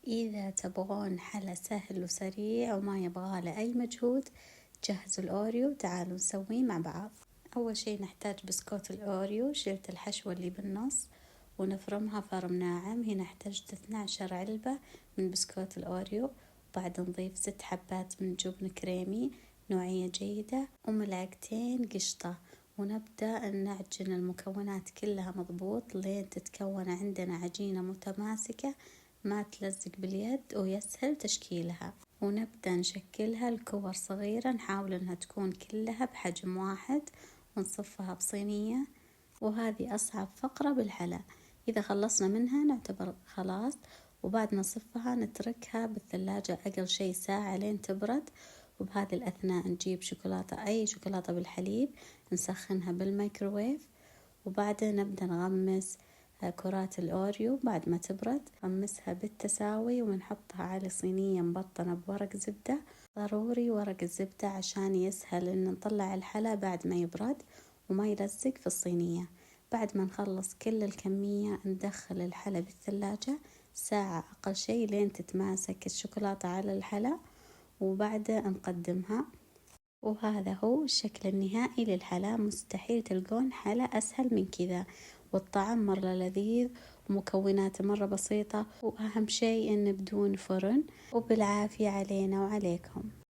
إذا تبغون حلا سهل وسريع وما يبغاله أي مجهود، جهزوا الأوريو. تعالوا نسويه مع بعض. أول شي نحتاج بسكوت الأوريو، شلت الحشوة اللي بالنص ونفرمها فرم ناعم. هنا احتجت 12 علبة من بسكوت الأوريو. بعد نضيف 6 حبات من جبن كريمي نوعية جيدة وملعقتين قشطة، ونبدأ نعجن المكونات كلها مضبوط لين تتكون عندنا عجينة متماسكة ما تلزق باليد ويسهل تشكيلها. ونبدأ نشكلها لكور صغيرة، نحاول انها تكون كلها بحجم واحد ونصفها بصينية. وهذه أصعب فقرة بالحلا. إذا خلصنا منها نعتبر خلاص، وبعد ما نصفها نتركها بالثلاجة أقل شي ساعة لين تبرد. وبهذه الأثناء نجيب شوكولاتة، أي شوكولاتة بالحليب، نسخنها بالميكروويف. وبعدها نبدأ نغمس كرات الأوريو. بعد ما تبرد نغمسها بالتساوي ونحطها على صينية مبطنة بورق زبدة. ضروري ورق الزبدة عشان يسهل إن نطلع الحلا بعد ما يبرد وما يلزق في الصينية. بعد ما نخلص كل الكمية ندخل الحلا بالثلاجة ساعة أقل شي لين تتماسك الشوكولاتة على الحلا، وبعدها نقدمها. وهذا هو الشكل النهائي للحلا. مستحيل تلقون حلا أسهل من كذا، والطعم مرة لذيذ ومكوناته مرة بسيطة، وأهم شيء إنه بدون فرن. وبالعافية علينا وعليكم.